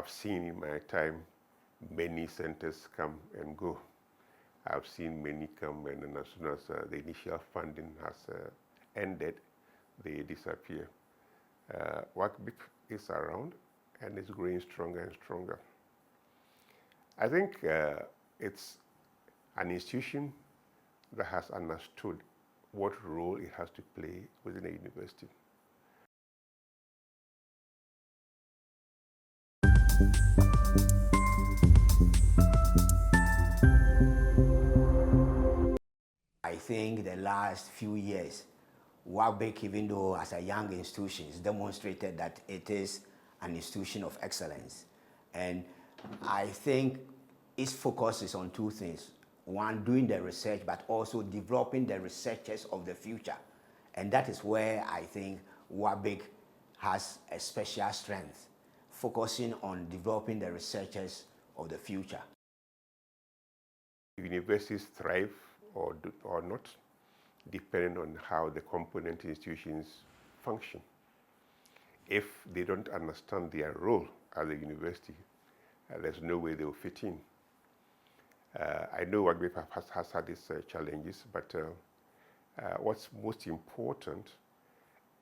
I've seen in my time many centers come and go. I've seen many come, and then as soon as the initial funding has ended, they disappear. Waccbip is around and is growing stronger and stronger. I think it's an institution that has understood what role it has to play within a university. I think the last few years, Waccbip, even though as a young institution, has demonstrated that it is an institution of excellence. And I think its focus is on two things. One, doing the research, but also developing the researchers of the future. And that is where I think Waccbip has a special strength, focusing on developing the researchers of the future. Universities thrive or not, depending on how the component institutions function. If they don't understand their role as a university, there's no way they will fit in. I know Waccbip has had its challenges, but what's most important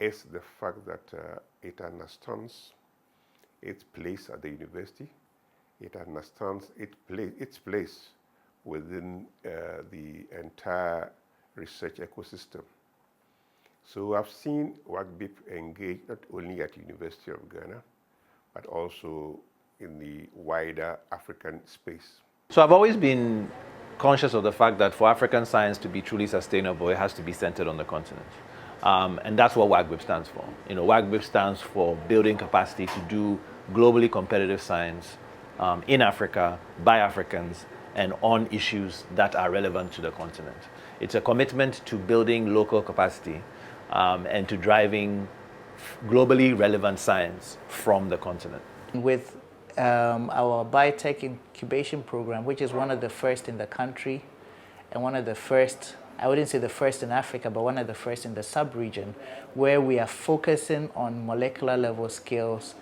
is the fact that it understands its place at the university. It understands its place within the entire research ecosystem. So I've seen Waccbip engage not only at University of Ghana, but also in the wider African space. So I've always been conscious of the fact that for African science to be truly sustainable, it has to be centered on the continent. And that's what Waccbip stands for. Waccbip stands for building capacity to do globally competitive science in Africa, by Africans, and on issues that are relevant to the continent. It's a commitment to building local capacity and to driving globally relevant science from the continent. With our biotech incubation program, which is one of the first in the country and one of the first, I wouldn't say the first in Africa, but one of the first in the sub-region, where we are focusing on molecular level skills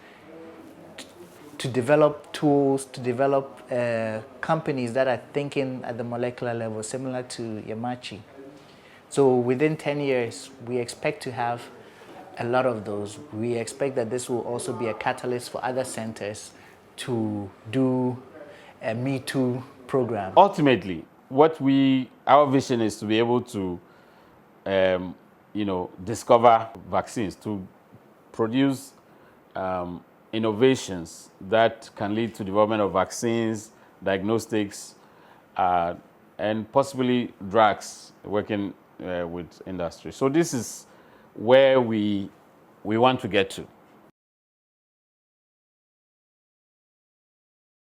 to develop tools, to develop companies that are thinking at the molecular level, similar to Yamachi. So within 10 years, we expect to have a lot of those. We expect that this will also be a catalyst for other centers to do a Me Too program. Ultimately, our vision is to be able to, discover vaccines, to produce innovations that can lead to development of vaccines, diagnostics, and possibly drugs, working with industry. So this is where we want to get to.